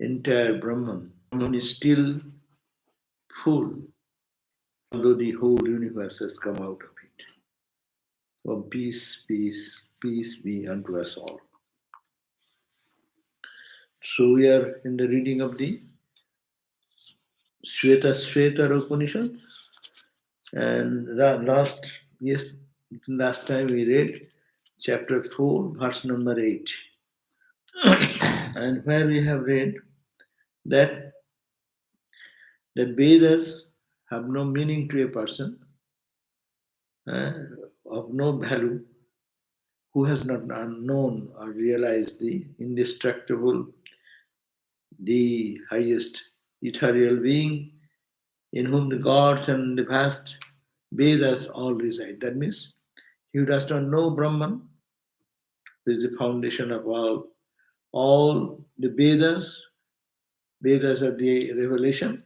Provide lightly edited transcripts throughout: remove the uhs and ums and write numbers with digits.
entire Brahman. Brahman is still full, although the whole universe has come out of it. So peace, peace, peace be unto us all. So we are in the reading of the Shwetashwatara Upanishad, and last time we read chapter 4, verse number 8, and where we have read that the Vedas have no meaning to a person, uh, of no value, who has not known or realized the indestructible, the highest ethereal being, in whom the gods and the vast Vedas all reside. That means he who does not know Brahman, who is the foundation of all the Vedas are the revelation.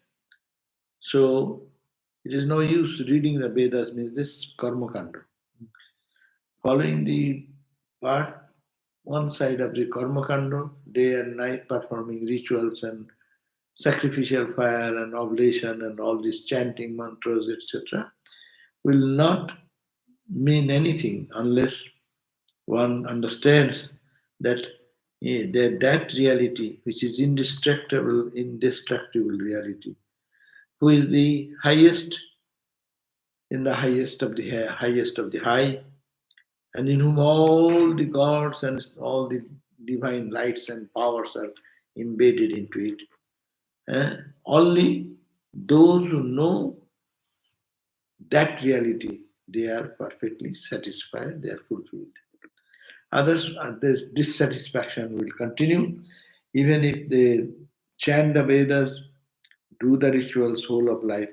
So it is no use reading the Vedas, means this karma kanda. Following the part, one side of the karma kanda, day and night performing rituals and sacrificial fire and oblation and all these chanting mantras, etc., will not mean anything unless one understands that that reality, which is indestructible reality, who is the highest in the highest of the high, and in whom all the gods and all the divine lights and powers are embedded into it. Only those who know that reality, they are perfectly satisfied, they are fulfilled. Others, this dissatisfaction will continue even if they chant the Vedas, do the rituals whole of life,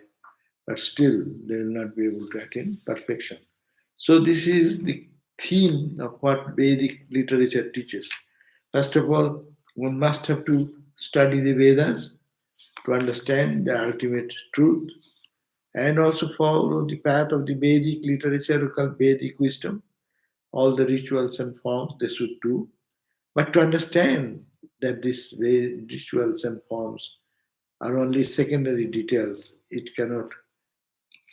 but still they will not be able to attain perfection. So, this is the theme of what Vedic literature teaches. First of all, one must have to study the Vedas to understand the ultimate truth and also follow the path of the Vedic literature called Vedic wisdom. All the rituals and forms they should do. But to understand that these rituals and forms are only secondary details, it cannot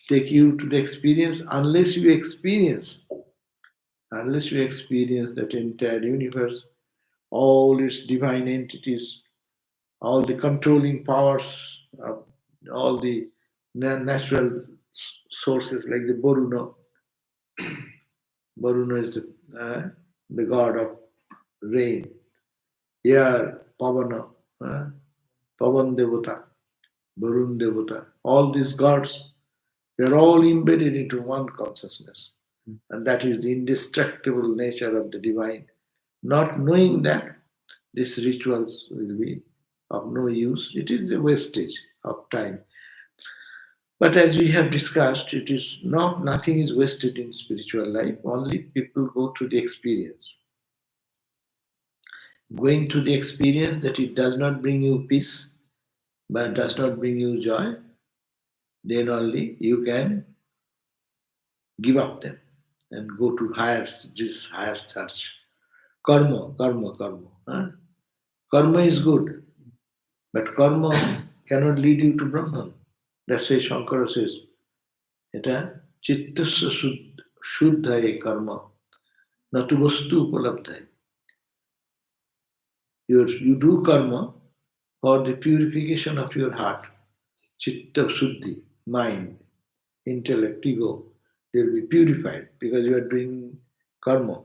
take you to the experience unless you experience that entire universe, all its divine entities, all the controlling powers of all the natural sources like the Varuna. Varuna is the god of rain. Here, Pavana, Pavan Devata, Varun Devata, all these gods, they are all embedded into one consciousness. And that is the indestructible nature of the divine. Not knowing that, these rituals will be of no use. It is a wastage of time. But as we have discussed, it is not nothing is wasted in spiritual life. Only people go through the experience. Going through the experience that it does not bring you peace, but does not bring you joy, then only you can give up them and go to this higher search. Karma, karma, karma. Karma is good, but karma cannot lead you to Brahman. That's why Shankara says, Eta chittasya shuddhaye karma, natu vastu upalabdhaye. You do karma for the purification of your heart, chitta suddhi, mind, intellect, ego. They will be purified because you are doing karma.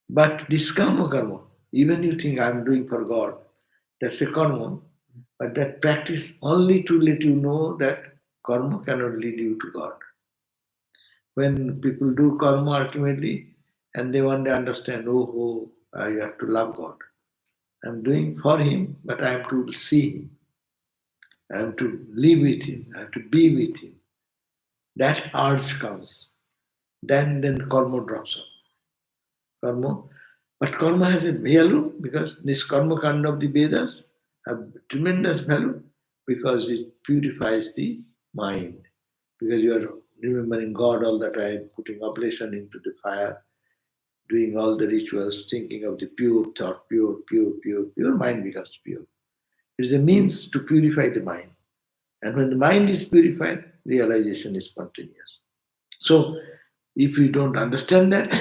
But this karma, even you think I am doing for God, that's a karma, but that practice only to let you know that karma cannot lead you to God. When people do karma ultimately, and they one day understand, oh, I have to love God. I'm doing for Him, but I have to see Him. I have to live with Him. I have to be with Him. That urge comes. Then karma drops off. Karma. But karma has a value because this karma kanda of the Vedas have tremendous value because it purifies the mind. Because you are remembering God all the time, putting oblation into the fire, doing all the rituals, thinking of the pure thought, pure, mind becomes pure. It is a means to purify the mind. And when the mind is purified, realization is spontaneous. So, if you don't understand that,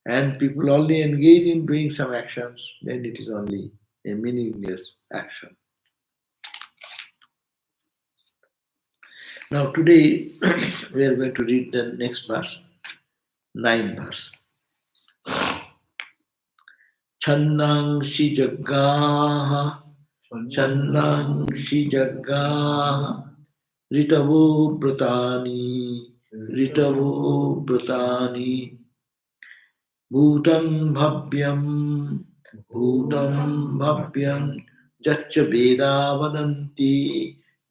and people only engage in doing some actions, then it is only a meaningless action. Now, today we are going to read the next verse, 9th verse. Channangshi jaggaha, Channangshi jaggaha, Ritavo brutani, Ritavo brutani, Bhutam bhavyam, Bhutam bhavyam, Yaccha veda vadanti,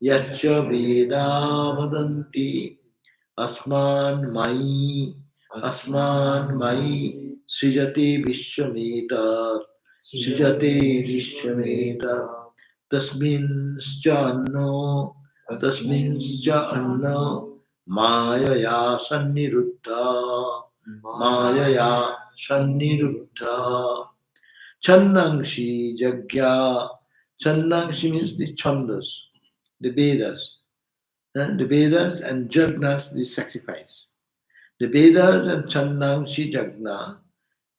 Yaccha veda vadanti, Asman mai, Srijate vishwametat, Srijate vishwametat, Tasminscha anno, Mayaya sanniruddha, Mayaya sanniruddha, Channangshi jagya, Channangshi means the chandas, the Vedas. The Vedas and Jagnas, the sacrifice. The Vedas and Channangshi Jagna,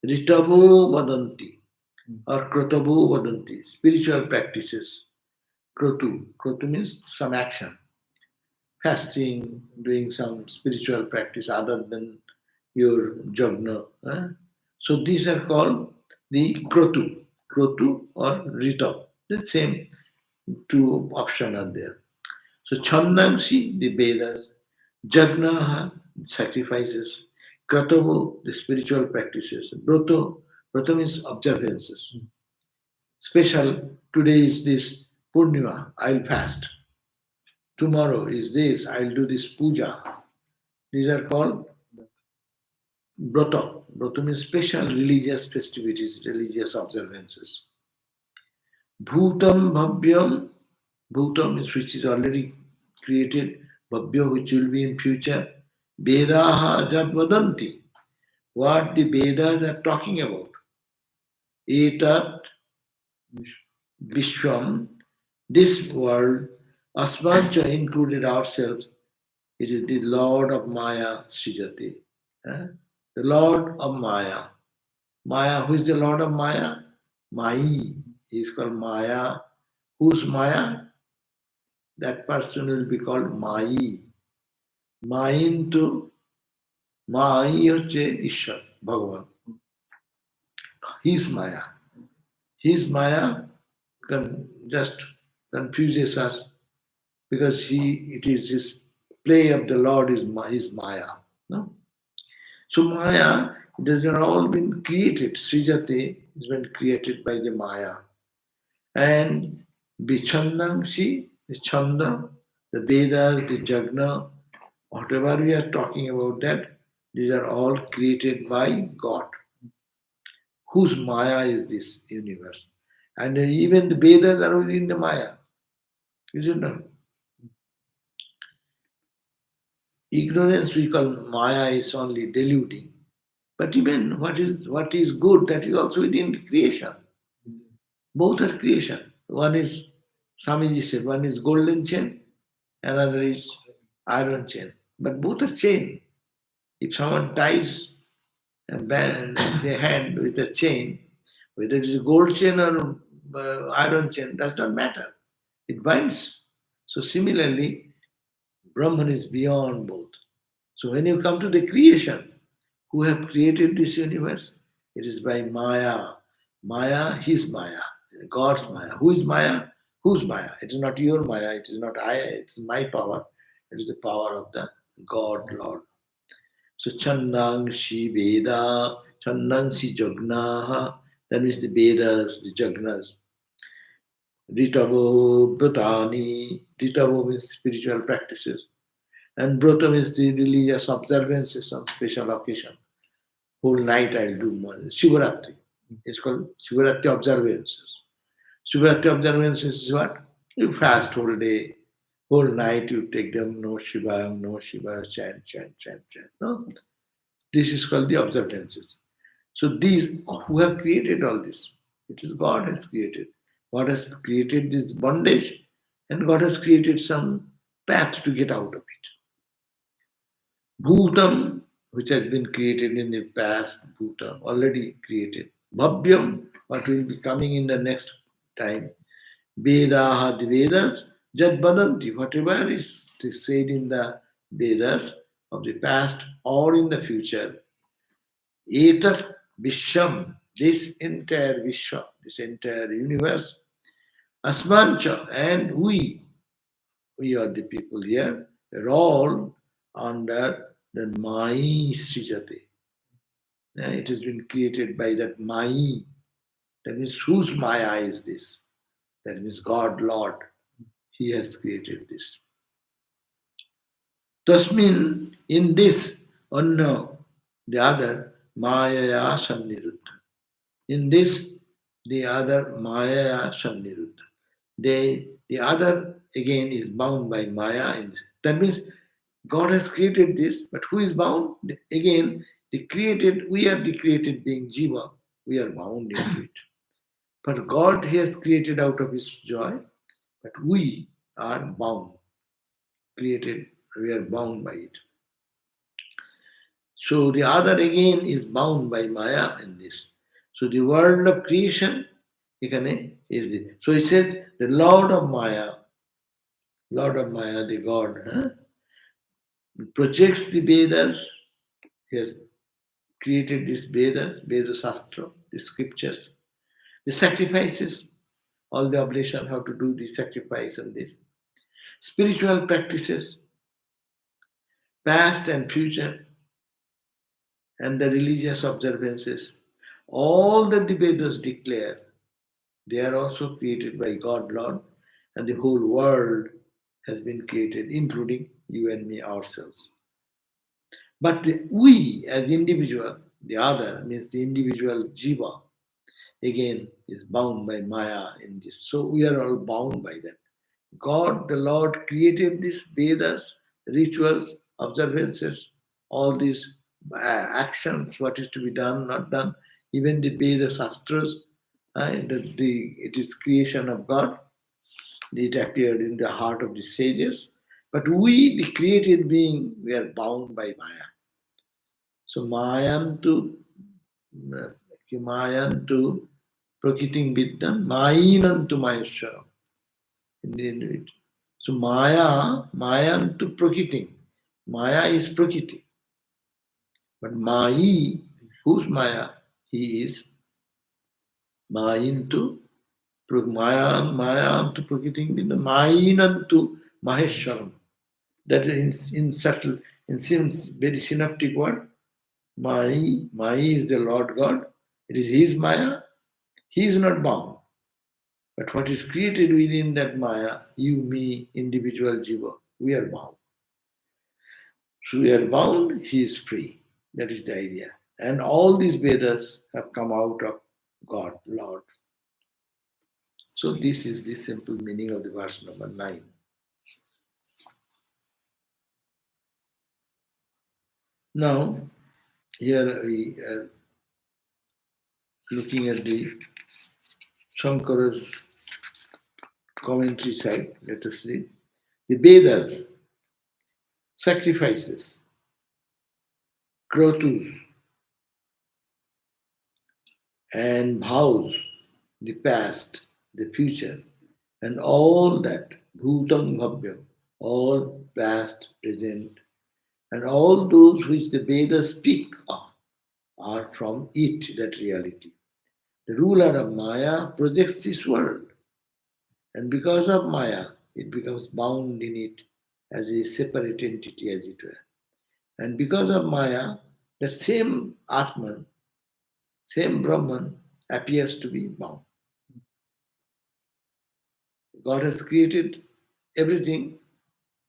Ritavo Vadanti or Krotavo Vadanti, spiritual practices. Krotu means some action, fasting, doing some spiritual practice other than your Jagna. So these are called the Krotu or Rita. The same two options are there. So Chandangsi, the Vedas, Jagna, sacrifices, Kratovo, the spiritual practices, Broto means observances. Special, today is this Purnima, I'll fast. Tomorrow is this, I'll do this puja. These are called Broto. Broto means special religious festivities, religious observances. Bhutam Bhavyam, Bhutam is which is already created, Bhavya which will be in future, Vedaha Jad Vadanti, what the Vedas are talking about. Etat Vishwam, this world, Asmancha included ourselves, it is the Lord of Maya Srijati. The Lord of Maya. Maya, who is the Lord of Maya? Mai. He is called Maya. Who's Maya? That person will be called Mai. Main to Mai হচ্ছে ঈশ্বর ভগবান. His Maya. His Maya just confuses us because it is his play of the Lord is his Maya. No? So Maya, these are all been created. Srijate has been created by the Maya. And Vichandangshi, the Chanda, the Vedas, the Jagna, whatever we are talking about that, these are all created by God. Whose Maya is this universe? And even the Vedas are within the Maya. Is it not? Ignorance we call Maya is only deluding. But even what is good, that is also within the creation. Both are creation. One is, Swamiji said, one is golden chain, another is iron chain. But both are chain. If someone ties their hand with a chain, whether it is a gold chain or iron chain, does not matter. It binds. So similarly, Brahman is beyond both. So when you come to the creation, who have created this universe? It is by Maya. Maya, his Maya. God's Maya. Who is Maya? Whose Maya? It is not your Maya. It is not I. It is my power. It is the power of the God, Lord. So Channangshi Veda, Channangshi Jagnaha, that means the Vedas, the Jagnas. Ritavo Bratani, Ritavo means spiritual practices. And Brata means the religious observances on special occasion. Whole night I'll do Shivaratri. It's called Shivaratri observances. Shivaratri observances is what? You fast whole day, whole night you take them, no Shiva, chant. No? This is called the observances. So these who have created all this, it is God has created. God has created this bondage and God has created some path to get out of it. Bhutam, which has been created in the past, Bhutam, already created. Bhavyam, what will be coming in the next time. Vedaha, the Vedas, Jad Badanti, whatever is said in the Vedas of the past or in the future. Etat Vishwam, this entire Vishwa, this entire universe, Asmancha, and we are the people here, are all under the Mai Srijate. It has been created by that Mai. That means whose Maya is this? That means God, Lord. He has created this. Tasmin, in this, Anna, the other, Maya Sanniruddha. In this, the other Maya Sanniruddha. The other again is bound by Maya. That means God has created this, but who is bound? Again, we are the created being, Jiva. We are bound into it. But God has created out of His joy, but we are bound, created, we are bound by it. So the other again is bound by Maya in this. So the world of creation is this. So it says the Lord of Maya, the God, projects the Vedas. He has created these Vedas, Veda Shastra, the scriptures, the sacrifices, all the oblation, how to do the sacrifice and this. Spiritual practices, past and future, and the religious observances. All that the Vedas declare, they are also created by God, Lord, and the whole world has been created, including you and me ourselves. But we, as individual, the other means the individual jiva, again is bound by Maya in this. So we are all bound by that. God, the Lord, created these Vedas, rituals, observances, all these actions, what is to be done, not done, even the Veda Shastras, it is creation of God. It appeared in the heart of the sages. But we, the created being, we are bound by Maya. So Mayantu Prakiting Vidyam, Mainantu Maheshwaram. So Mayantu Prakiting. Maya is Prakriti. But Mai, whose Maya? He is Mayintu Mayantu Prakiting Vidyam, Mainantu Maheshwaram. That is in subtle, in seems very synoptic word. Mai is the Lord God. It is His Maya. He is not bound. But what is created within that Maya, you, me, individual jiva, we are bound. So we are bound, he is free. That is the idea. And all these Vedas have come out of God, Lord. So this is the simple meaning of the verse number 9. Now, here we are looking at the Shankara's commentary side. Let us see. The Vedas, sacrifices, krotus, and vows, the past, the future, and all that, bhutam bhavyam, all past, present, and all those which the Vedas speak of are from it, that reality. The ruler of Maya projects this world, and because of Maya, it becomes bound in it as a separate entity, as it were. And because of Maya, the same Atman, same Brahman, appears to be bound. God has created everything,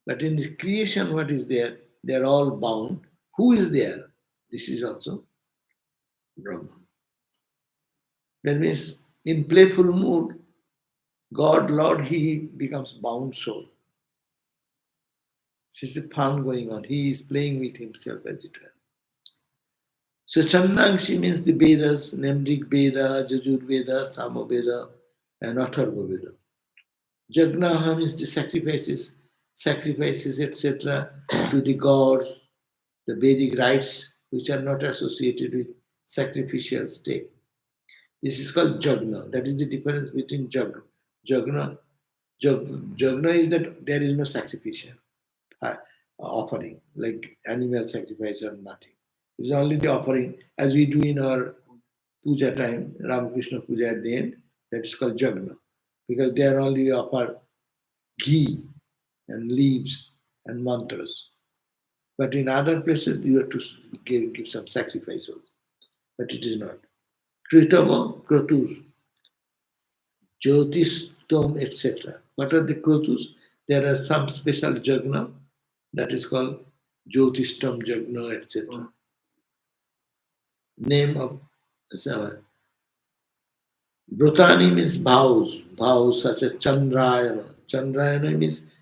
but in the creation, what is there? They are all bound. Who is there? This is also Brahman. That means in playful mood, God, Lord, He becomes bound soul. This is fun going on. He is playing with himself as it were. So Chandangshi means the Vedas, namely Veda, Jajur Veda, Sama Veda, and Atharva Veda. Yajna means the sacrifices, etc., to the gods, the Vedic rites which are not associated with sacrificial state. This is called Jagna. That is the difference between Jagna. Jagna, Jagna is that there is no sacrificial offering, like animal sacrifice or nothing. It is only the offering, as we do in our puja time, Ramakrishna puja at the end, that is called Jagna. Because there only offer ghee and leaves and mantras. But in other places, you have to give some sacrifice also. But it is not. Kritama, Kratus, Jyotistam, etc. What are the Kratus? There are some special Jagna that is called Jyotistam Jagna, etc. Name of Brotani means vows such as Chandrayana. Chandrayana means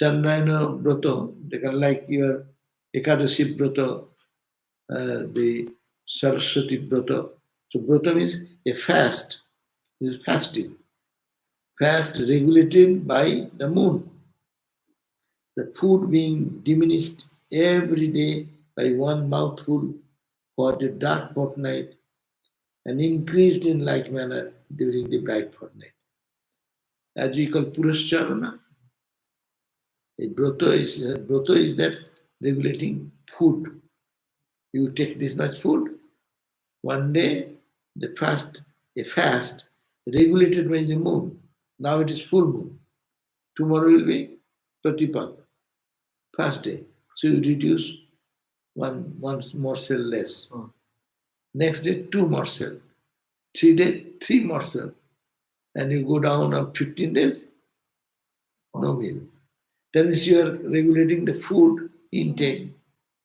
Chandrayana Broto, they can like your Ekadashi Broto, the Saraswati Broto. So Broto means a fast, is fasting. Fast regulated by the moon. The food being diminished every day by one mouthful for the dark fortnight and increased in like manner during the bright fortnight. As we call Puruscharana, a broto is that regulating food. You take this much food, one day a fast regulated by the moon. Now it is full moon. Tomorrow will be Pratipad, first day. So you reduce one morsel less. Next day, 2 morsel. 3 days, 3 morsel. And you go down of 15 days, no meal. That means you are regulating the food intake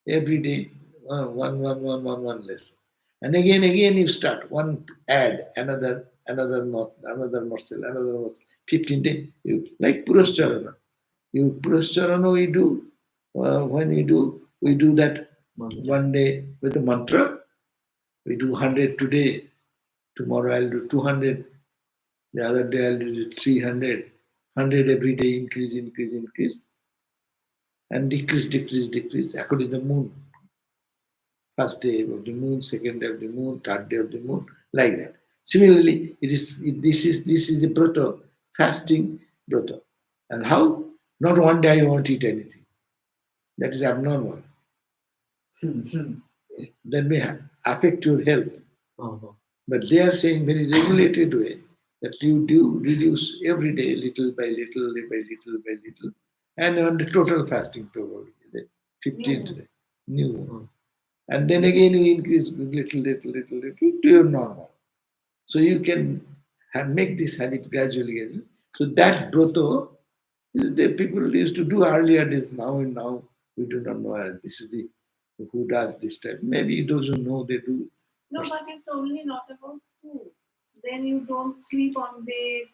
every day, one less. And again you start, one add, another morsel, 15 days. You, like Puruscharana. Puruscharana we do, when we do that one day with the mantra. We do 100 today, tomorrow I'll do 200, the other day I'll do 300, 100 every day, increase, and decrease, according to the moon. First day of the moon, second day of the moon, third day of the moon, like that. Similarly, this is the broto, fasting broto. And how? Not one day I won't eat anything. That is abnormal. That may affect your health. But they are saying very regulated way that you do reduce every day little by little, and on the total fasting probably the 15th day, new one. And then again you increase little to your normal. So you can make this habit gradually. So that broto, the people used to do earlier days. Now we do not know. This is the who does this type. Maybe those who know they do. No, but it's only not about food. Then you don't sleep on bed.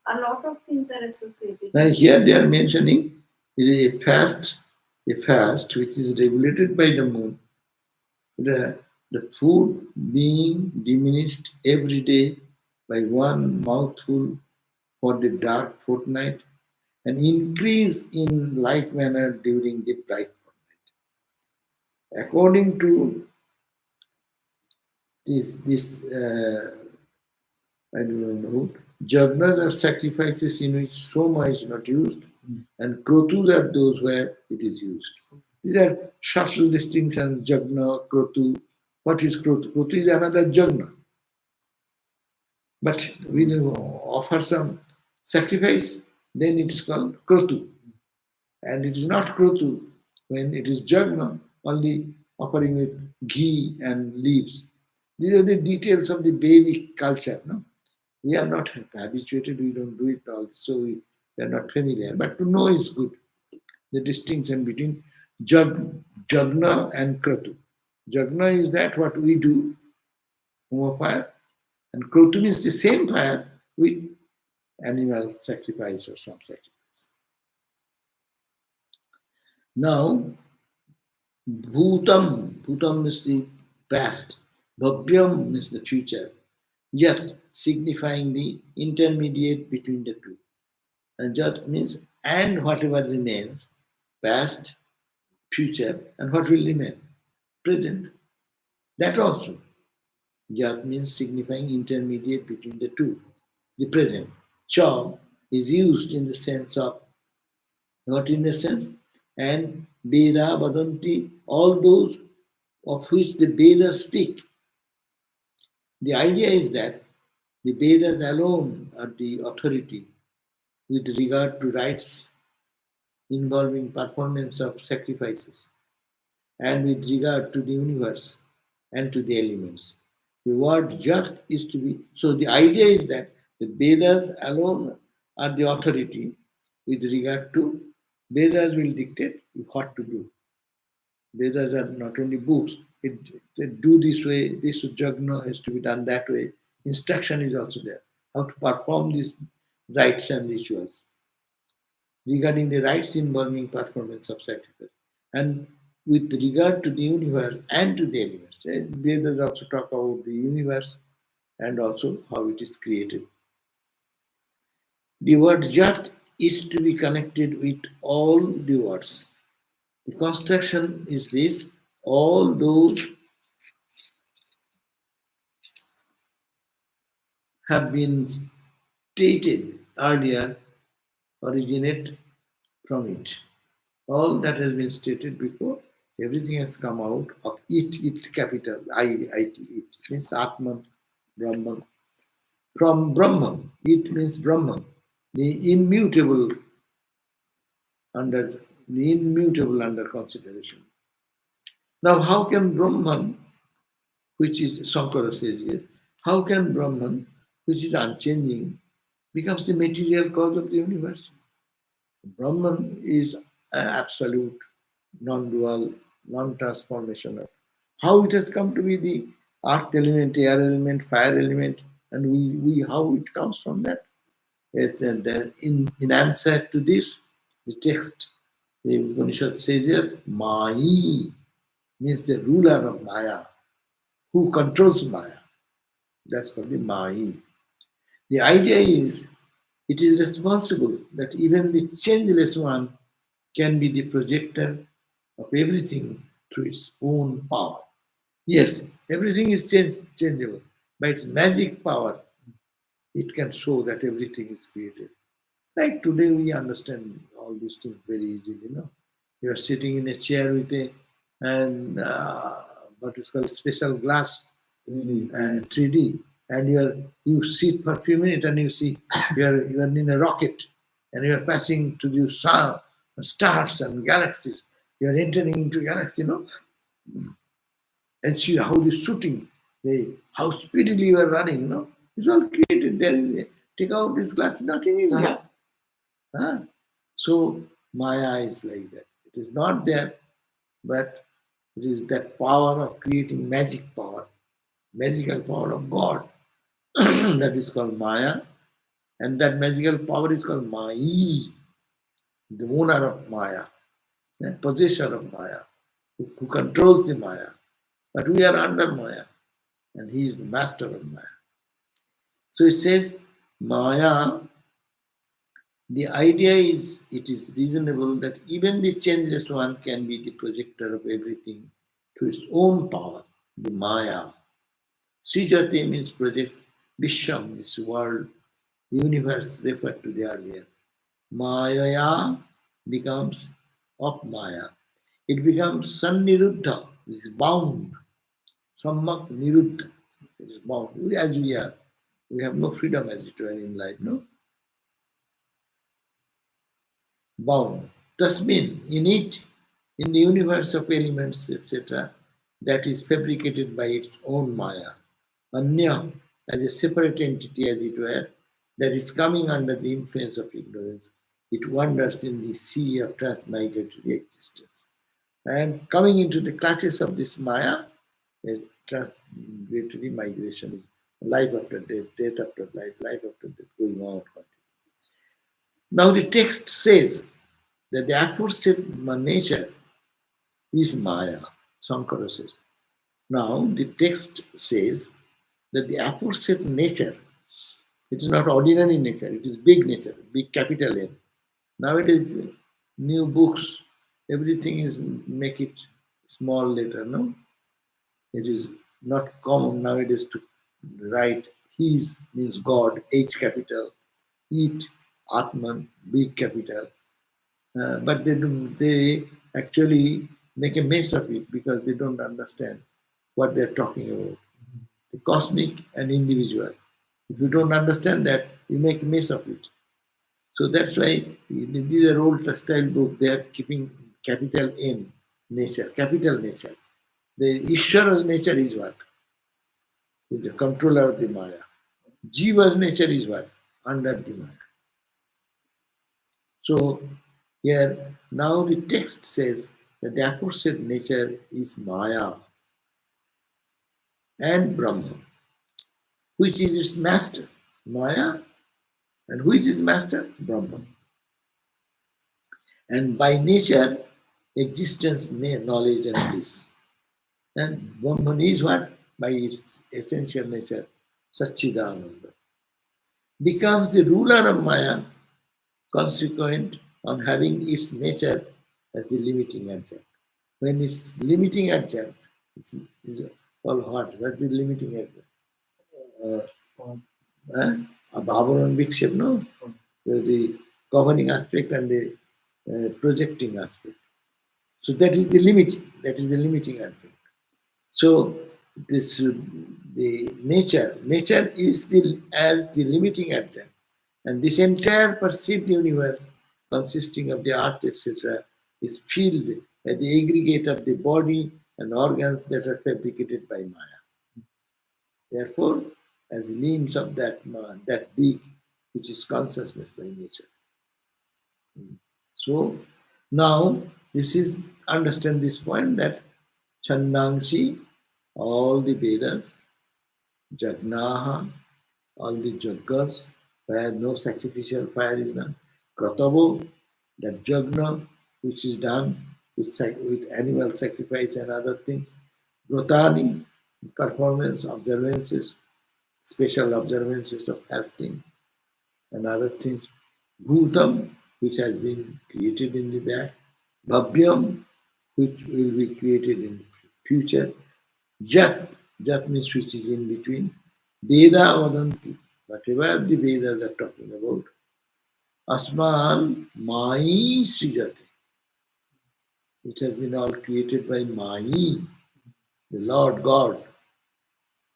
A lot of things are associated. Now here they are mentioning a fast which is regulated by the moon. The food being diminished every day by one mouthful for the dark fortnight, and increase in like manner during the bright fortnight. According to this I don't know, jagnas are sacrifices in which soma is not used, and krotus are those where it is used. These are subtle distinctions, jagna, krotu. What is krotu? Krotu is another jagna. But we offer some sacrifice, then it is called krotu. And it is not krotu when it is jagna, only offering with ghee and leaves. These are the details of the Vedic culture. No? We are not habituated, we don't do it all, so we are not familiar. But to know is good. The distinction between jagna and kratu. Jagna is that what we do, home fire, and kratu means the same fire with animal sacrifice or some sacrifice. Now, bhutam is the past, bhavyam is the future. Jat signifying the intermediate between the two. And Jat means and whatever remains, past, future, and what will remain, present. That also. Jat means signifying intermediate between the two, the present. Cha is used in the sense of, not in the sense, and Veda, Vadanti, all those of which the Vedas speak. The idea is that the Vedas alone are the authority with regard to rites involving performance of sacrifices and with regard to the universe and to the elements. The word Jat is to be, so the idea is that the Vedas alone are the authority with regard to, Vedas will dictate what to do. Vedas are not only books, they do this way, this yajna has to be done that way. Instruction is also there, how to perform these rites and rituals regarding the rites involving performance of sacrifice. And with regard to the universe and to the elements, Vedas also talk about the universe and also how it is created. The word Jat is to be connected with all the words. The construction is this: all those have been stated earlier originate from it. All that has been stated before, everything has come out of it capital, it means Atman, Brahman. From Brahman, it means Brahman, the immutable under consideration. Now, how can Brahman, which is Sankara says here, how can Brahman, which is unchanging, becomes the material cause of the universe? Brahman is absolute, non-dual, non-transformational. How it has come to be the earth element, air element, fire element, and we how it comes from that? In answer to this, the text, the Upanishad says that Mai means the ruler of Maya, who controls Maya. That's called the Mai. The idea is it is responsible that even the changeless one can be the projector of everything through its own power. Yes, everything is changeable. By its magic power, it can show that everything is created. Like today, we understand all these things very easily. You are sitting in a chair with a and what is called special glass 3D. and 3D, and you sit for a few minutes and you see you are in a rocket and you are passing to the sun, stars and galaxies. You are entering into galaxy, and see how the shooting, how speedily you are running. It's all created there. Take out this glass, nothing is there. Huh? So Maya is like that. It is not there, but it is that power of creating magic power, magical power of God that is called Maya, and that magical power is called Mai, the owner of Maya, the possessor of Maya, who controls the Maya. But we are under Maya, and he is the master of Maya. So it says Maya. The idea is it is reasonable that even the changeless one can be the projector of everything to its own power, the Maya. Srijati means project, Vishwam, this world, universe referred to the earlier. Maya becomes of Maya. It becomes Sanniruddha, which is bound. Sammak Niruddha, it is bound. As we are, we have no freedom as it were in life, no? Bound. Thus mean in it, in the universe of elements, etc., that is fabricated by its own Maya. Anya, as a separate entity, as it were, that is coming under the influence of ignorance. It wanders in the sea of transmigratory existence. And coming into the clutches of this Maya, transmigratory migration is life after death, death after life, life after death, going on. Now the text says that the aforesaid nature is Maya, Sankara says. Now the text says that the aforesaid nature, it is not ordinary nature, it is big nature, big capital N. Nowadays, the new books, everything is make it small letter, no? It is not common nowadays to write his means God, H capital, it, Atman, big capital. But they actually make a mess of it because they don't understand what they're talking about. The cosmic and individual. If you don't understand that, you make a mess of it. So that's why these are old style books, they are keeping capital N, nature, capital nature. The Ishvara's nature is what? Is the controller of the Maya. Jiva's nature is what? Under the Maya. So here now the text says that the aforesaid nature is Maya and Brahma, which is its master, Maya, and which is master, Brahma. And by nature, existence, knowledge, and bliss. And Brahman is what? By its essential nature, Satchidananda. Becomes the ruler of Maya, consequent on having its nature as the limiting adjunct. When it's limiting adjunct, it's called what? That's the limiting adjunct. Bhavaran Vikshep, no? The covering aspect and the projecting aspect. So that is the limiting. That is the limiting adjunct. So this the nature is the as the limiting adjunct, and this entire perceived universe, consisting of the earth, etc., is filled by the aggregate of the body and organs that are fabricated by Maya. Therefore, as limbs of that big, which is consciousness by nature. So now this is understand this point that Chandangshi, all the Vedas, Jagnaha, all the Jaggas, where no sacrificial fire is done, Kratavo, that Jagna, which is done with animal sacrifice and other things, Vrotani, performance, observances, special observances of fasting and other things, Bhutam, which has been created in the back, Bhavyam, which will be created in future, Jat, Jat means which is in between, Veda Vadanti, whatever the Vedas are talking about, Asman Mai Srijate. It has been all created by Mai, the Lord God.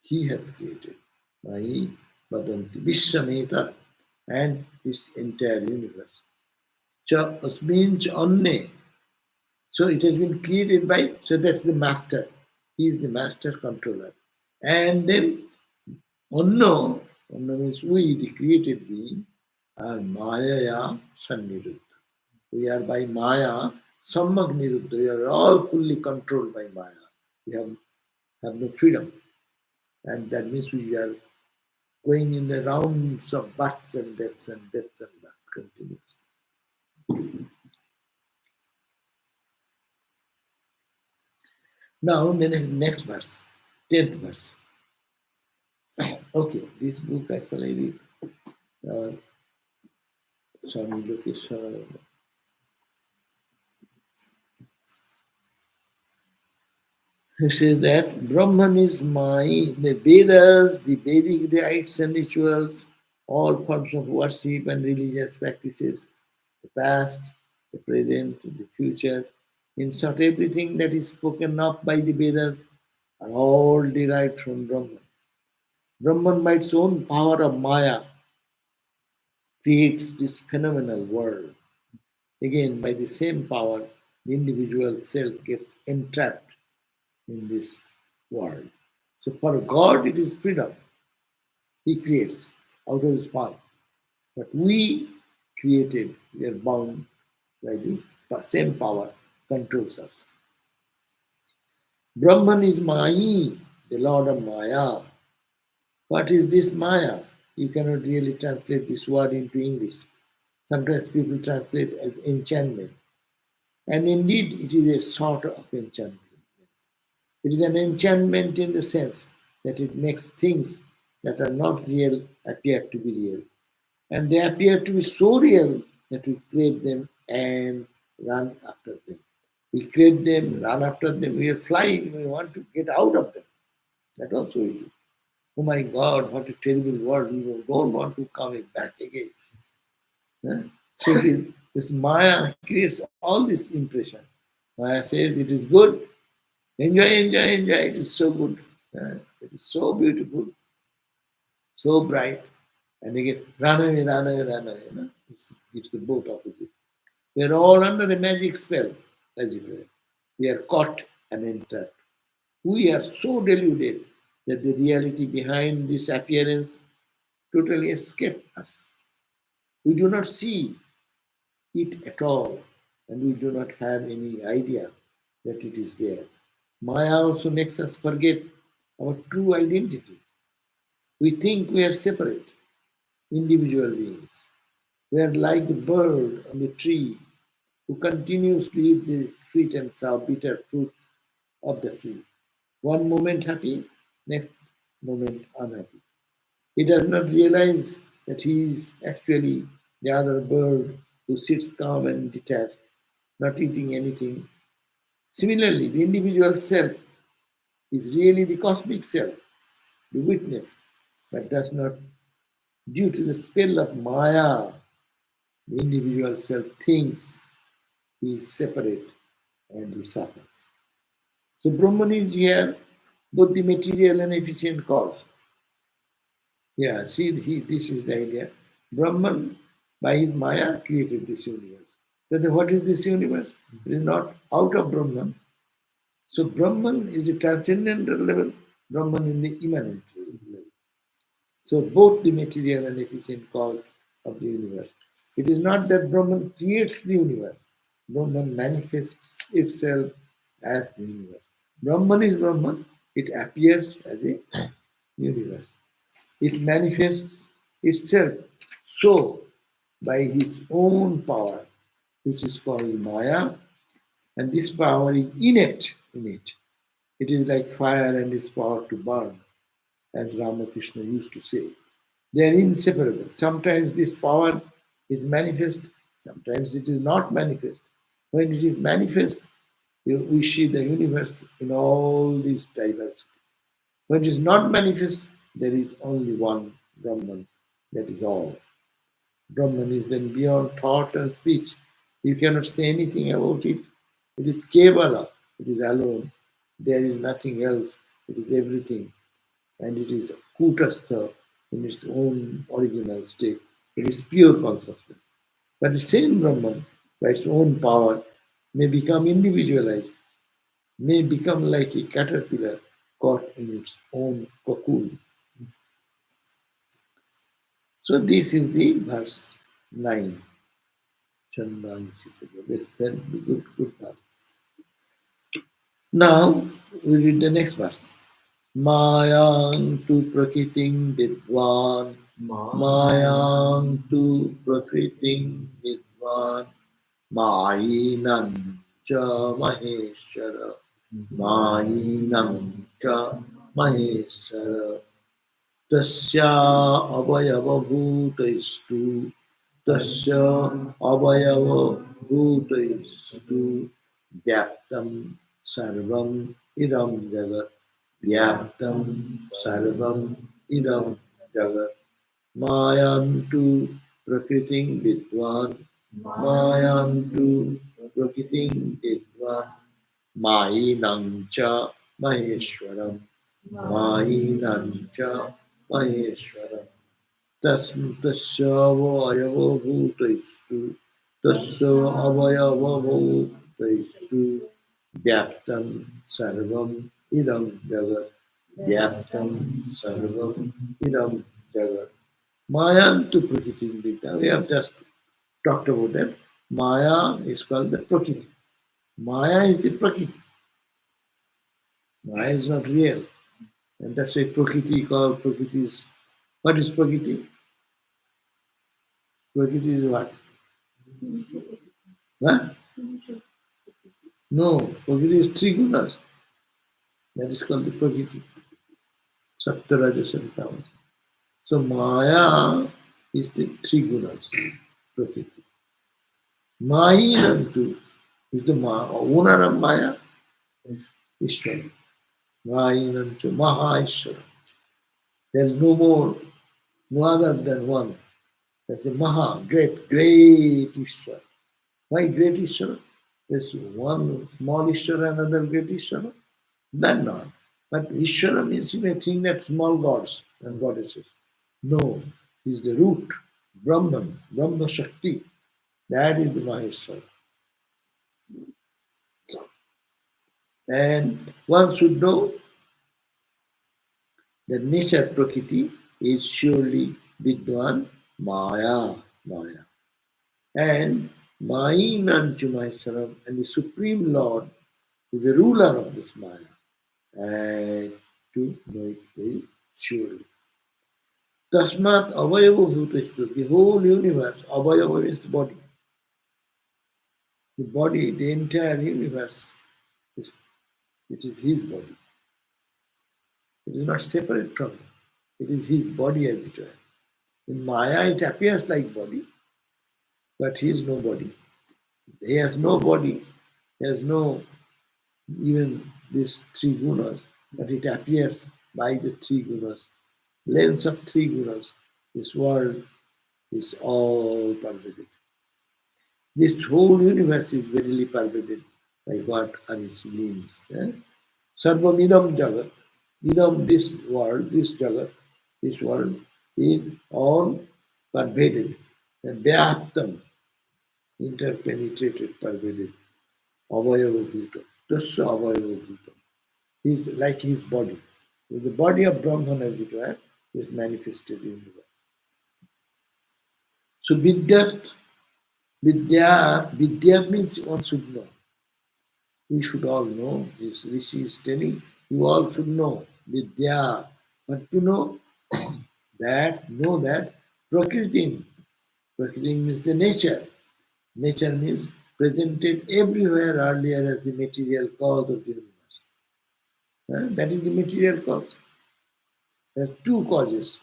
He has created Mai Vadanti, Vishwameta, and this entire universe. Cha Asmin Cha Anne. So it has been created by, so that's the master. He is the master controller. And then Anno, Anno means we, the created being, are Maya Sanniruddha. We are by Maya Sammak Niruddha. We are all fully controlled by Maya. We have no freedom. And that means we are going in the rounds of births and deaths and deaths and births continuously. Now, next verse, 10th verse. Okay, this book actually read Swami Lokeshwara. He says that Brahman is the Vedas, the Vedic rites and rituals, all forms of worship and religious practices, the past, the present, the future, in short, everything that is spoken of by the Vedas are all derived from Brahman. Brahman, by its own power of Maya, creates this phenomenal world. Again, by the same power, the individual self gets entrapped in this world. So for God, it is freedom. He creates out of his power. But we created, we are bound by the same power controls us. Brahman is Mai, the Lord of Maya. What is this Maya? You cannot really translate this word into English. Sometimes people translate as enchantment. And indeed, it is a sort of enchantment. It is an enchantment in the sense that it makes things that are not real appear to be real. And they appear to be so real that we crave them and run after them. We crave them, run after them, we are flying, we want to get out of them. That also we do. Oh my God, what a terrible world, we don't want to come back again. Huh? So it is this Maya creates all this impression. Maya says it is good, enjoy, enjoy, enjoy, it is so good. It is so beautiful, so bright. And they get run away, run away, run away. It's the both opposite. We are all under a magic spell, as it were. We are caught and entrapped. We are so deluded that the reality behind this appearance totally escaped us. We do not see it at all, and we do not have any idea that it is there. Maya also makes us forget our true identity. We think we are separate, individual beings. We are like the bird on the tree who continues to eat the sweet and sour bitter fruits of the tree. One moment happy, next moment unhappy. He does not realize that he is actually the other bird who sits calm and detached, not eating anything. Similarly, the individual self is really the cosmic self, the witness, but does not, due to the spell of Maya, the individual self thinks he is separate and he suffers. So Brahman is here, both the material and efficient cause. Yeah, see, this is the idea. Brahman, by his Maya, created this universe. So what is this universe? It is not out of Brahman. So Brahman is the transcendental level, Brahman in the immanent level. So both the material and efficient cause of the universe. It is not that Brahman creates the universe. Brahman manifests itself as the universe. Brahman is Brahman. It appears as a universe. It manifests itself so by his own power, which is called Maya, and this power is innate in it. It is like fire and its power to burn, as Ramakrishna used to say. They are inseparable. Sometimes this power is manifest, sometimes it is not manifest. When it is manifest, we see the universe in all these diversity. When it is not manifest, there is only one Brahman, that is all. Brahman is then beyond thought and speech. You cannot say anything about it. It is Kevala, it is alone. There is nothing else, it is everything. And it is Kutastha in its own original state. It is pure consciousness. But the same Brahman, by its own power, may become individualized, may become like a caterpillar caught in its own cocoon. So this is the verse 9. Chandan Chitara. That's very good verse. Now we read the next verse. Mayang tu prakriting vidwan, Mayang tu prakriting vidwan, Mainam cha maheshwara, Mainam cha maheshwara, Tasya avayavabhutaistu, Tasya avayavabhutaistu, Vyaptam sarvam idam jagat, Vyaptam sarvam idam jagat, Mayantu prakriting vidwan, Mayantu prakriting vidvan, Mainam cha maheshwaram, Mainam cha maheshwaram. Tasya avayavabhutaistu, Tasya avayavabhutaistu, Vyaptam sarvam idam jagat, Vyaptam sarvam idam jagat. Mayantu Prakriti Vidya. We have just talked about that. Maya is called the Prakriti. Maya is the Prakriti. Maya is not real. And that's why Prakriti called Prakriti is. What is Prakriti? Prakriti is what? Huh? No, Prakriti is three gunas. That is called the Prakriti. Sapta Rajas and Tamas. So Maya is the three gunas, Prakriti. Mayinantu is the owner of Maya, Ishvara. Mayinantu Maha Ishvara. There is no more, no other than one. That's the Maha, great Ishvara. Why great Ishvara? There's one small Ishvara, another great Ishvara. That not. But Ishvara means you may think that small gods and goddesses. No, he is the root, Brahman, Brahma Shakti. That is the Maheshwara. And one should know that nature, Prakriti, is surely Vidwan Maya, Maya. And Mainanchu Maheshwaram, and the Supreme Lord is the ruler of this Maya. And to know it very surely. Tasmat avayava bhutashtu, the whole universe, avayava is the body. The body, the entire universe, it is his body. It is not separate from him. It is his body as it were. In Maya it appears like body, but he is no body. He has no body, he has no even these three gunas, but it appears by the three gunas. Lens of three gunas, this world is all pervaded. This whole universe is verily pervaded by what are its means. Sarvamidam Jagat, idam, this world, this world is all pervaded, and vyaptam, interpenetrated, pervaded, avayava bhuta, tasya avayava bhuta. He's like his body. The body of Brahman, as it were, is manifested in the world. So vidya means one should know. We should all know. This Rishi is telling you all should know vidya. But to know that Prakriti. Prakriti means the nature. Nature means presented everywhere earlier as the material cause of the universe. That is the material cause. There are two causes.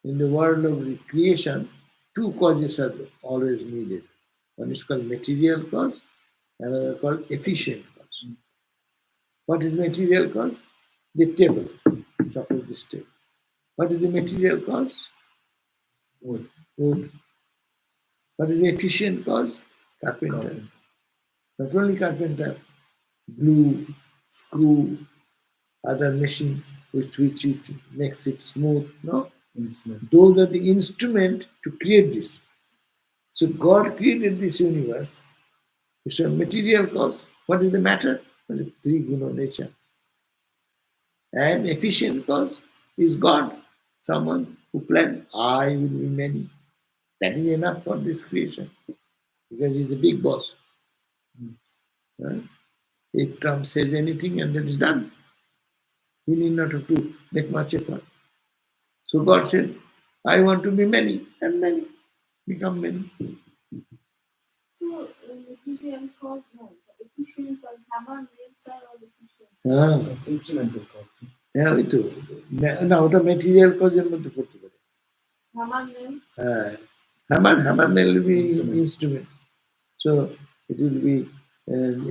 In the world of creation, two causes are always needed. One is called material cause, another called efficient cause. What is material cause? The table. Suppose this table. What is the material cause? Wood. Wood. What is the efficient cause? Carpenter. Not only carpenter, glue, screw, other machine with which it makes it smooth. No? Instrument. Those are the instrument to create this. So God created this universe. It's a material cause. What is the matter? Well, it's three guna nature. And efficient cause is God. Someone who planned, I will be many. That is enough for this creation. Because he's the big boss. Right? If Trump says anything and then it's done. He need not have to make much effort. So God says, I want to be many, and many. Become many. So, efficient cause, no. Efficient cause, hammer, nails are all efficient. It's instrumental cause. হ্যাঁ ওই তো না ওটা material কজের মধ্যে পড়তে পারে Hammer, nails. hammer nail will be instrument, so it will be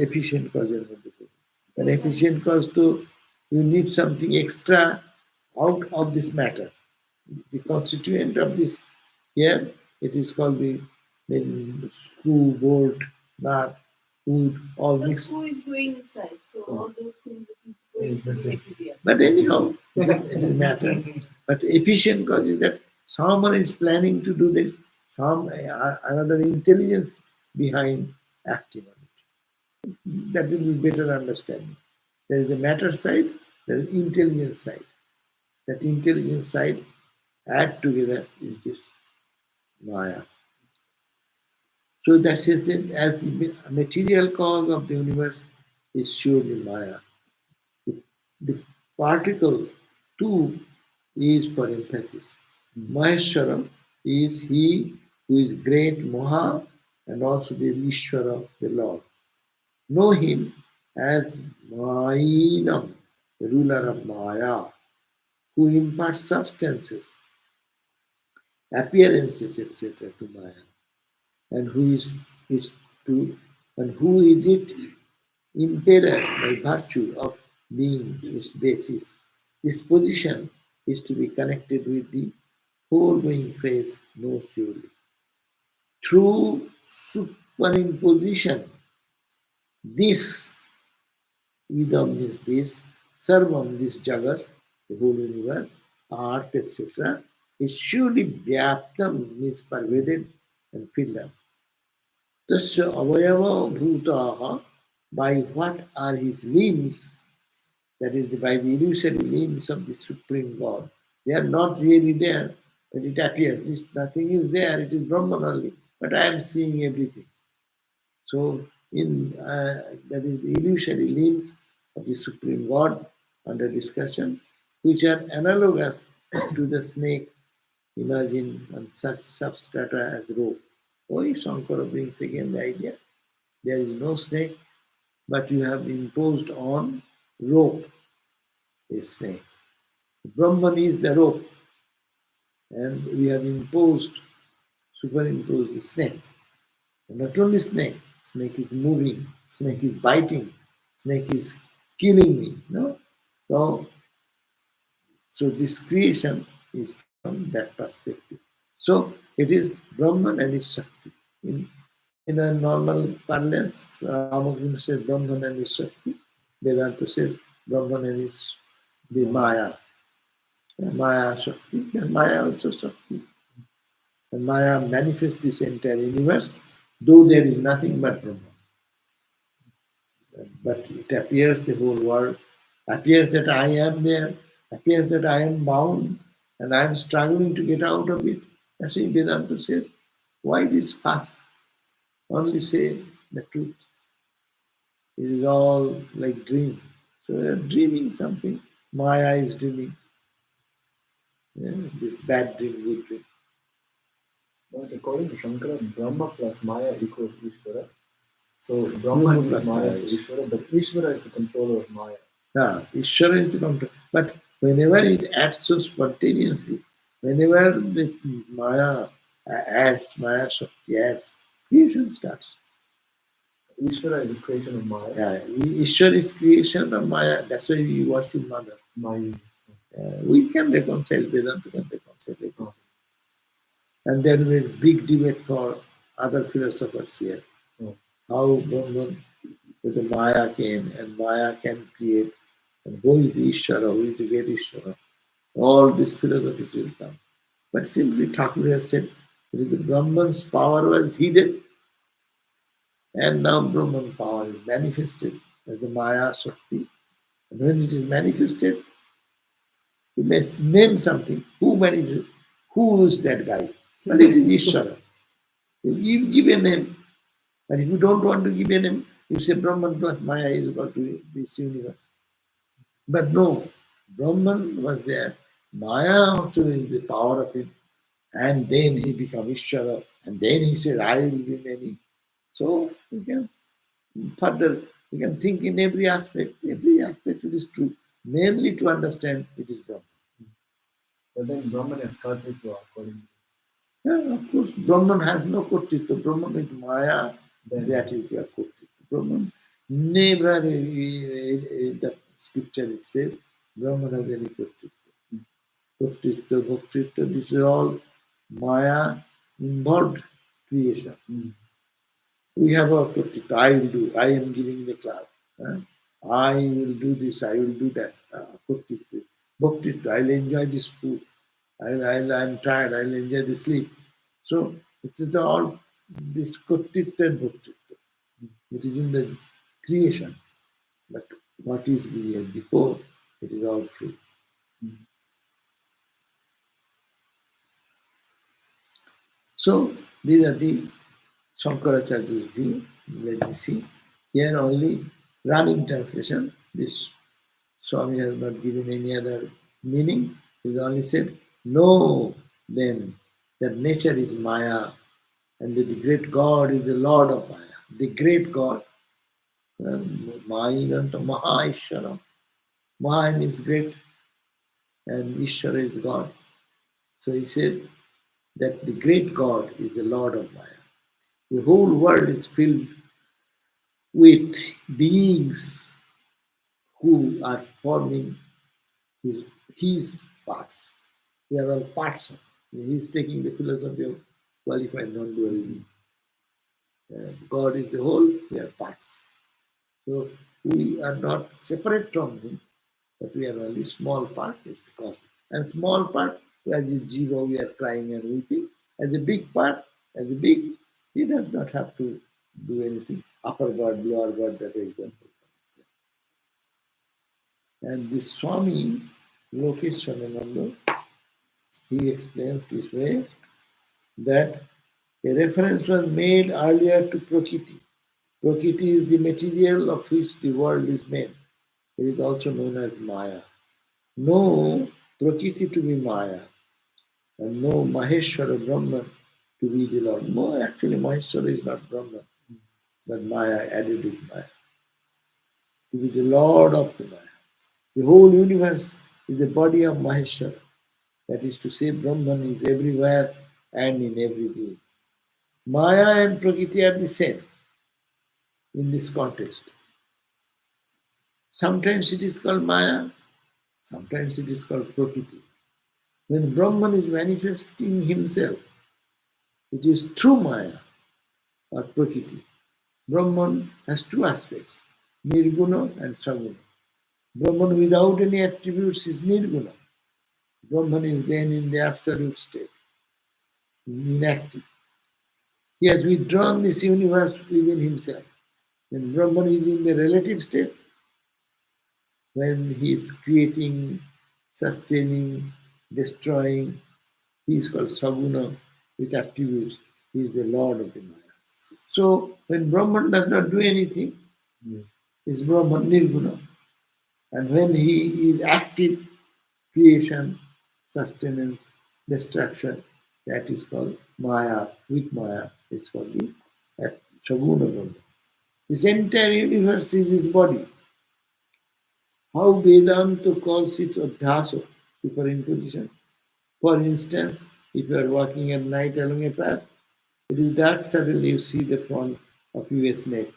efficient কজের মধ্যে পড়বে and efficient cause to you need something extra out of this matter. The constituent of this here, it is called the screw, bolt, nut, wood, all The mixed. screw is going inside, so all those things that is going to the material. But anyhow, it doesn't matter. But efficient cause is that someone is planning to do this, some another intelligence behind acting on it. That will be better understanding. There is a matter side, there is intelligence side. That intelligence side add together is this Maya. So that says that as the material cause of the universe is surely Maya. The particle two is for emphasis. Maheshwaram is he who is great Maha and also the Ishvara, the Lord. Know him as Mainam, the ruler of Maya, who imparts substances appearances, etc., to Maya. And who is it to, and who is it impaired by virtue of being its basis. This position is to be connected with the foregoing phrase more surely. Through superimposition, this Idam means this, Sarvam, this Jagat, the whole universe, earth, etc., is surely Vyaptam, means pervaded and filled up. Tasya avayava bhutaha, by what are his limbs, that is, by the illusory limbs of the Supreme God. They are not really there, but it appears. This nothing is there, it is Brahman only, but I am seeing everything. So, in that is the illusory limbs of the Supreme God under discussion, which are analogous to the snake imagined on such substrata as rope. Oh, Shankara brings again the idea. There is no snake, but you have imposed on rope a snake. Brahman is the rope, and we have superimposed the snake. And not only snake is moving, snake is biting, snake is killing me. No? So this creation is from that perspective. So it is Brahman and his Shakti. In a normal parlance, Ramakrishna says Brahman and his Shakti. Vedanta says Brahman and his the Maya. Maya Shakti, and Maya also Shakti. And Maya manifests this entire universe, though there is nothing but Brahman. But it appears the whole world, appears that I am there, appears that I am bound, and I am struggling to get out of it. That's why Vedanta says, why this fuss? Only say the truth. It is all like dream. So we are dreaming something. Maya is dreaming. Yeah, this bad dream, good dream. But according to Shankara, Brahma plus Maya equals Ishvara. So Brahma is Maya for Ishvara, but Ishvara is the controller of Maya. Yeah, Ishvara is the control. But whenever it acts so spontaneously, whenever the Maya adds, Maya Shakti adds, creation starts. Ishvara is a creation of Maya. Yeah, Ishvara is creation of Maya. That's why we worship Mother. Maya. We can reconcile, Vedanta can reconcile it. And then we big debate for other philosophers here. How Brahman with the Maya came, and Maya can create, and who is the Ishvara, who is the great Ishvara. All these philosophies will come. But simply Thakur has said, it is the Brahman's power was hidden, and now Brahman power is manifested as the Maya Shakti. And when it is manifested, you may name something. Who manifested? Who is that guy? But it is Ishvara. You give a name. But if you don't want to give a name, you say Brahman plus Maya is equal to this universe. But no, Brahman was there. Maya also is the power of him. And then he becomes Ishvara. And then he says, I will be many. So we can further, we can think in every aspect. Every aspect it is true. Mainly to understand it is Brahman. But then Brahman has Kartritva according to this. Yeah, of course. Brahman has no Kartritva. Brahman is Maya. That is their Kartritva. Brahman never, in the scripture it says, Brahman has any Kartritva. Kartritva, Bhaktritva, this is all Maya involved creation. We have a Kartritva. I will do. I am giving the class. I will do this. I will do that. Kartritva. Bhaktritva. I will enjoy this food. I'm tired. I will enjoy the sleep. So it is all this Kartritva and Bhaktritva. It is in the creation. But what is before, it is all free. So these are the Shankaracharya's view. Let me see. Here only running translation. This Swami has not given any other meaning. He only said, know then that nature is Maya and that the great God is the Lord of Maya. The great God. Maya Maha Ishvara. Maha means great and Ishvara is God. So he said, that the great God is the Lord of Maya. The whole world is filled with beings who are forming his parts. We are all parts of. He is taking the philosophy of qualified non-dualism. God is the whole, we are parts. So we are not separate from him, but we are only small part is the cosmos. And small part, as a jiva, we are crying and weeping. As a big part, as a big, he does not have to do anything. Upper bird, lower bird, that example. And this Swami, Lokeshwarananda, he explains this way that a reference was made earlier to Prakriti. Prakriti is the material of which the world is made. It is also known as Maya. Know Prakriti to be Maya and know Maheshwara Brahman to be the Lord. No, actually Maheshwara is not Brahman, but Maya added with Maya. To be the Lord of the Maya. The whole universe is the body of Maheshwara. That is to say, Brahman is everywhere and in every being. Maya and Prakriti are the same in this context. Sometimes it is called Maya, sometimes it is called Prakriti. When Brahman is manifesting himself, it is through Maya or Prakriti. Brahman has two aspects, Nirguna and Saguna. Brahman without any attributes is Nirguna. Brahman is then in the absolute state, inactive. He has withdrawn this universe within himself. When Brahman is in the relative state, when he is creating, sustaining, destroying, he is called Saguna with attributes. He is the Lord of the Maya. So when Brahman does not do anything, is Brahman Nirguna. And when he is active, creation, sustenance, destruction, that is called Maya. With Maya is called the Saguna Brahman. This entire universe is his body. How Vedanta calls it adhyasa, superimposition. For instance, if you are walking at night along a path, it is dark, suddenly you see the front of you a snake,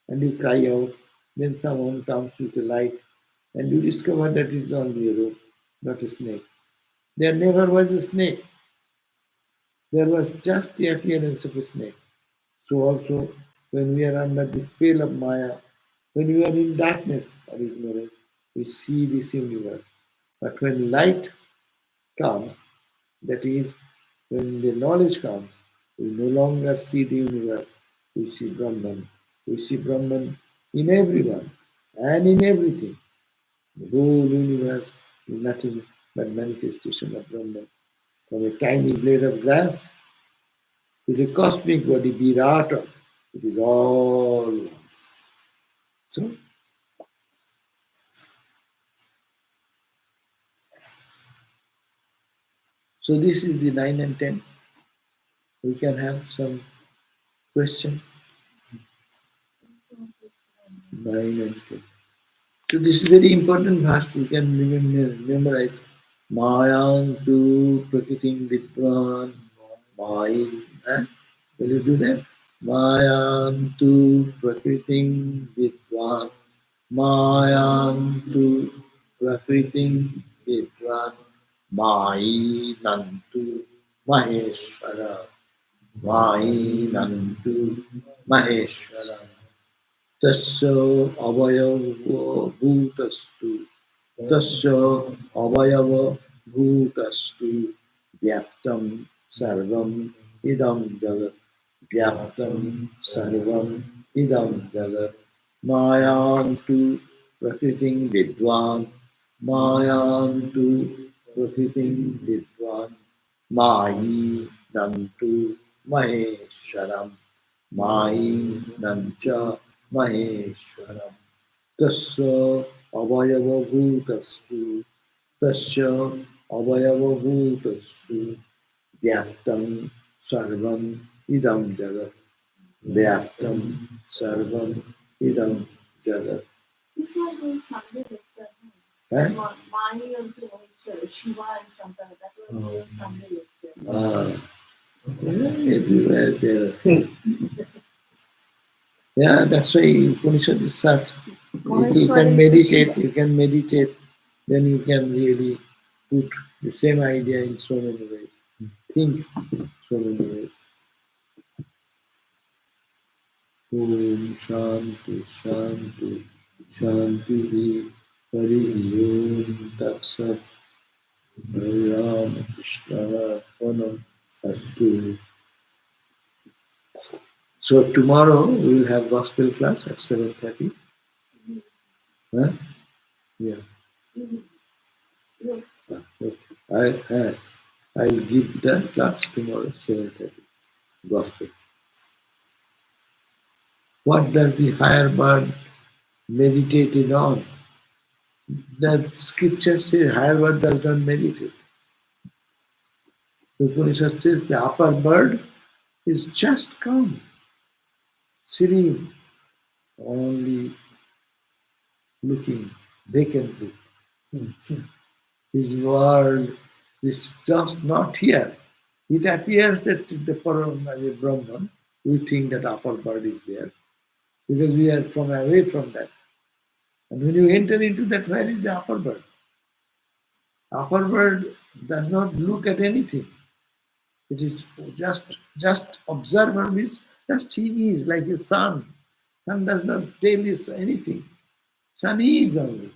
and you cry out, then someone comes with a light, and you discover that it is only a rope, not a snake. There never was a snake. There was just the appearance of a snake. So also, when we are under the spell of Maya, when we are in darkness or ignorance, we see this universe. But when light comes, that is, when the knowledge comes, we no longer see the universe, we see Brahman. We see Brahman in everyone and in everything. The whole universe is nothing but manifestation of Brahman. From a tiny blade of grass is a cosmic body, Virata. It is all one. So this is the 9 and 10. We can have some question. 9 and 10. So this is very important verse. You can memorize. Mayang tu prakritim vidvan mayin. Will you do that? Mayang tu prakritim vidvan Mayang tu prakritim vidvan Mayinantu Maheshwara Mayinantu Maheshwara Tasya avayava bhutastu Tasya avayava bhutastu Vyaktam sarvam idam jagat Vyaktam sarvam idam jagat Mayantu prakritim vidvan Mayantu prakritim vidvan Mayi nantu maheshwaram Mayi nancha maheshwaram Tasya avayavabhutastu Tasya avayavabhutastu Vyaktam sarvam idam jagat Vyaktam sarvam idam jagat. This was a Sunday lecture. Mani and Shiva and Shankara. That was a Sunday lecture. Yeah, everywhere there are. Yeah, that's why Upanishad is such. If you can meditate, then you can really put the same idea in so many ways. Think so many ways. Om Shanti Shanti Shanti Hari Om Tat Sat Hari Ram Krishna Panam Astu. So tomorrow we will have gospel class at 7:30. Huh? Yeah. Okay. I'll give the class tomorrow 7:30. Gospel. What does the higher bird meditated on? The scripture says higher bird does not meditate. The Upanishad says the upper bird is just calm, sitting, only looking vacantly. His world is just not here. It appears that the Brahman, we think that upper bird is there because we are from away from that. And when you enter into that, where is the upper bird? Upper bird does not look at anything. It is just observer means just he is like a sun. Sun does not tell us anything. Sun is only.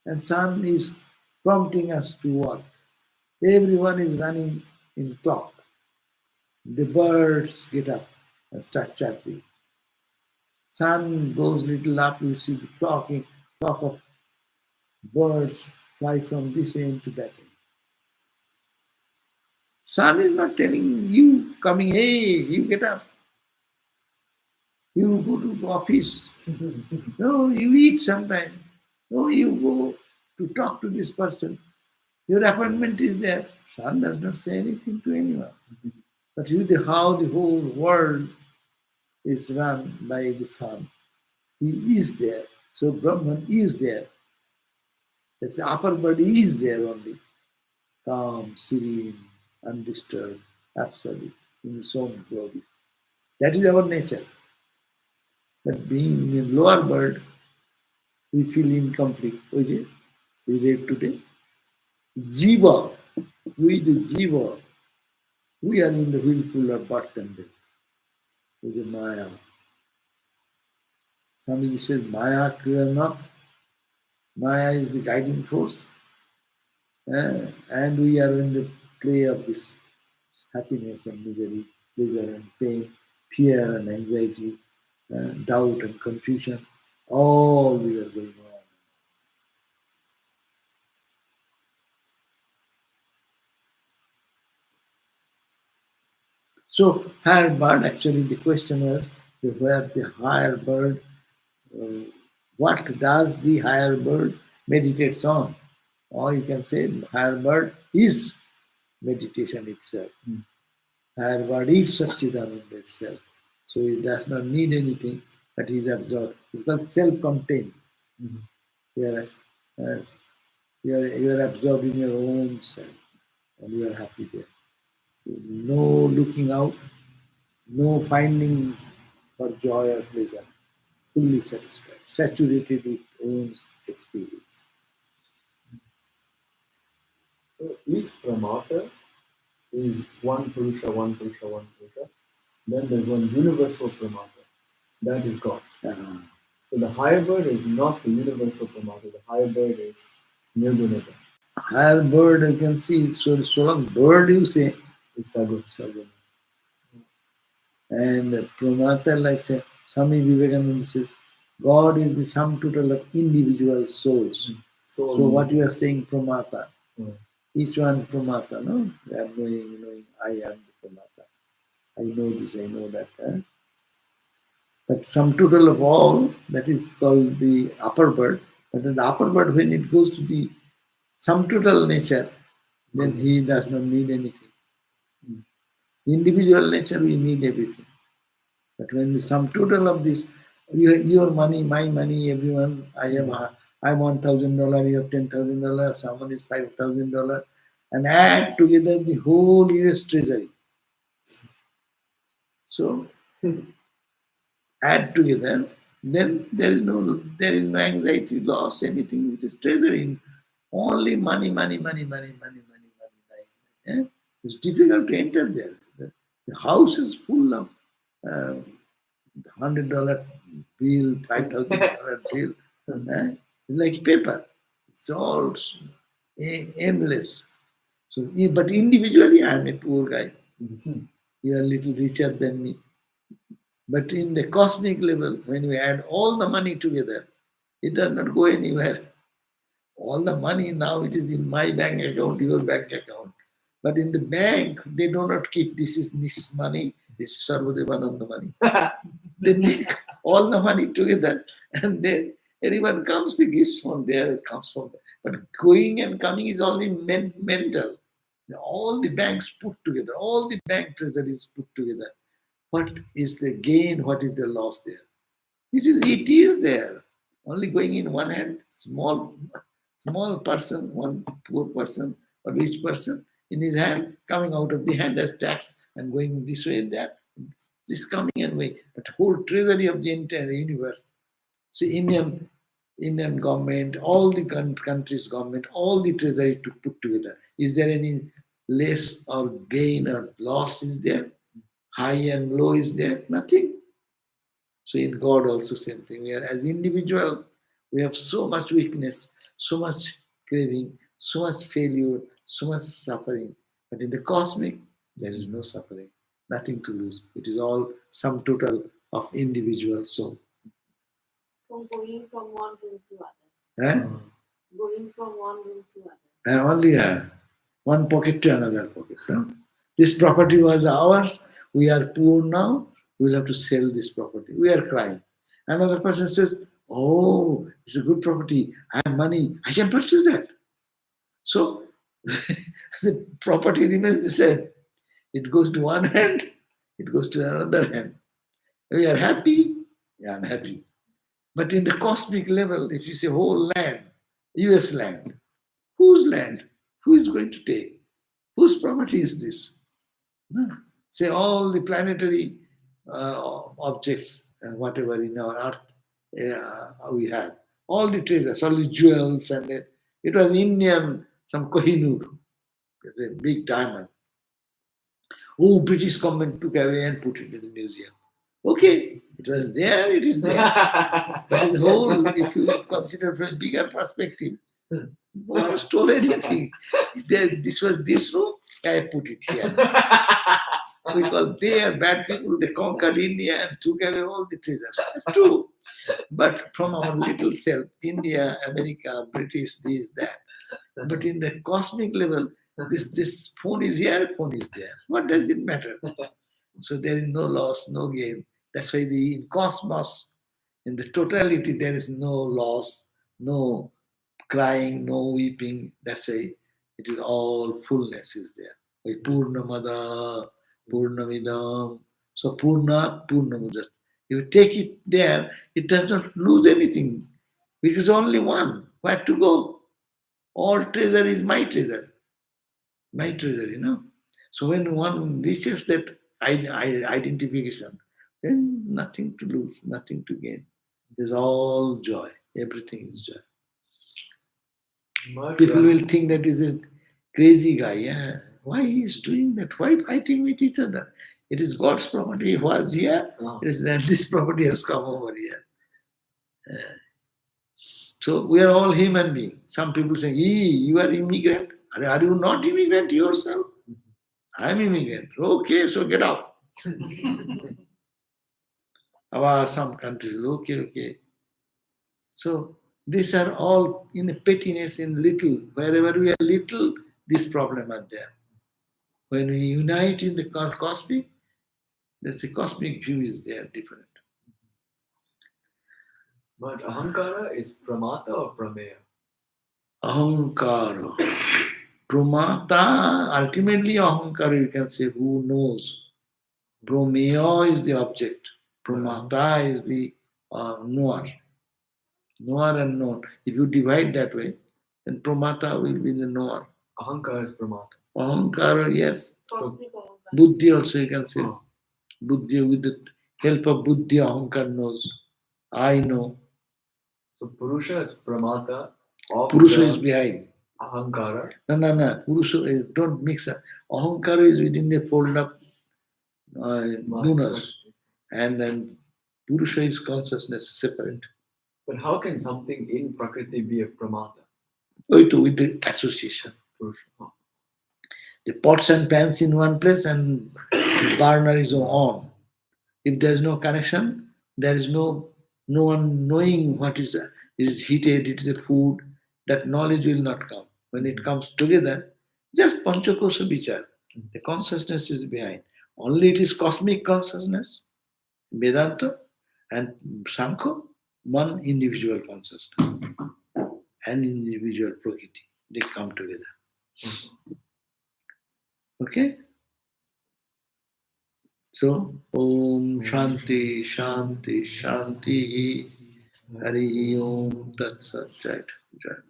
And sun is prompting us to work. Everyone is running in clock. The birds get up and start chirping. Sun goes little up, you see the clock of birds fly from this end to that end. Sun is not telling you coming, hey, you get up. You go to the office. No, you eat sometime. No, you go to talk to this person. Your appointment is there. Sun does not say anything to anyone. But how the whole world is run by the sun. He is there. So Brahman is there. That's the upper body is there only. Calm, serene, undisturbed, absolute, in his own glory. That is our nature. But being a lower bird, we feel incomplete. Is it? We read today. Jiva, we the Jiva, we are in the whirlpool of birth and death. With the Maya. Swamiji says Maya kriya not. Maya is the guiding force. And we are in the play of this happiness and misery, pleasure and pain, fear and anxiety, doubt and confusion. All we are going on. So higher bird, actually the question was where the higher bird, uh, what does the higher bird meditates on? Or you can say higher bird is meditation itself. Higher bird is Satchidananda itself. So it does not need anything, but he is absorbed. It's called self-contained. You are, you are absorbed in your own self and you are happy there. No looking out, no finding for joy or pleasure. Fully satisfied, saturated with own experience. So each pramata is one Purusha, one Purusha, one Purusha. Then there's one universal pramata. That is God. So the higher bird is not the universal pramata. The higher bird is Nirgunata. Higher bird, you can see, so long bird you say, It's Sagun. And Pramata, like say, Swami Vivekananda says, God is the sum total of individual souls. So what you are saying, Pramata, each one Pramata, no? They are knowing, I am the Pramata. I know this, I know that. But sum total of all, that is called the upper bird. But then the upper bird, when it goes to the sum total nature, then he does not need anything. Individual nature, we need everything. But when the sum total of this, your money, my money, everyone, I'm $1,000, you have $10,000, someone is $5,000, and add together the whole US Treasury. So add together, then there is no anxiety, loss, anything. It is treasury. Only money, money, money, money, money, money, money, money. Eh? It's difficult to enter there. The house is full of $100 bill, $5,000 bill. Eh? It's like paper. It's all endless. So, but individually, I am a poor guy. You are a little richer than me. But in the cosmic level, when we add all the money together, it does not go anywhere. All the money now it is in my bank account, your bank account. But in the bank, they do not keep this money, this Sarvadevananda money. They make all the money together and then anyone comes, he gives from there, it comes from there. But going and coming is only mental. All the banks put together, all the bank treasuries put together. What is the gain? What is the loss there? It is there. Only going in one hand, small person, one poor person or rich person in his hand, coming out of the hand as tax and going this way and that. This coming and going. But whole treasury of the entire universe. So Indian government, all the countries' government, all the treasury to put together. Is there any less or gain or loss is there? High and low is there? Nothing. So in God also same thing. We are as individual, we have so much weakness, so much craving, so much failure, so much suffering. But in the cosmic, there is no suffering, nothing to lose. It is all sum total of individual soul. From going from one room to Eh? other. Going from one room to other. And only one pocket to another pocket. Huh? This property was ours. We are poor now. We will have to sell this property. We are crying. Another person says, "Oh, it's a good property. I have money. I can purchase that." So the property remains the same. It goes to one hand. It goes to another hand. We are happy. Yeah, I'm happy. But in the cosmic level, if you say whole land, US land, whose land? Who is going to take? Whose property is this? No. Say all the planetary objects and whatever in our earth we have, all the treasures, all the jewels, and it was Indian, some Kohinoor, a big diamond. Oh, British government took away and put it in the museum. Okay, it was there, it is there. But in the whole, if you consider from a bigger perspective, no one stole anything. This was this room, I put it here. Because they are bad people, they conquered India and took away all the treasures. That's true. But from our little self, India, America, British, this, that. But in the cosmic level, this phone is here, phone is there. What does it matter? So there is no loss, no gain. That's why in cosmos, in the totality, there is no loss, no crying, no weeping. That's why it is all fullness is there. Like Purnamada, Purnamidam. So Purna, Purnamada. If you take it there, it does not lose anything. Because only one. Where to go? All treasure is my treasure. My treasure, So when one reaches that identification, then nothing to lose, nothing to gain. It's all joy. Everything is joy. People will think that is a crazy guy. Yeah, why he's doing that? Why fighting with each other? It is God's property. He was here. It is that this property has come over here. So we are all human beings. Some people say, you are immigrant. Are you not immigrant yourself? I'm immigrant. Okay, so get out. Or some countries, okay. So these are all in a pettiness, in little. Wherever we are little, this problem are there. When we unite in the cosmic, there's a cosmic view is there, different. But ahankara is pramata or prameya? Ahankara. Pramata, ultimately ahankara, you can say who knows. Prameya is the object. Pramata is the knower. Knower and known. If you divide that way, then pramata will be the knower. Ahankara is pramata. Ahankara, yes. Cosmic ahankara. Buddhi also you can say. Buddhi, with the help of Buddhi, Ahankar knows. I know. So Purusha is Pramata of Purusha is the behind. Ahankara. No. Purusha, don't mix up. Ahankara is within the fold of Gunas. And then Purusha is consciousness separate. But how can something in Prakriti be a Pramata? With the association. Purusha. The pots and pans in one place and burner is on. If there is no connection, there is no one knowing what is it is heated, it is a food. That knowledge will not come. When it comes together, just panchakosha vichar. The consciousness is behind. Only it is cosmic consciousness, Vedanta and Sankhya, one individual consciousness and individual Prakriti. They come together. Okay? So, Om Shanti, Shanti, Shanti. Hari Om Tat Sat. Jai.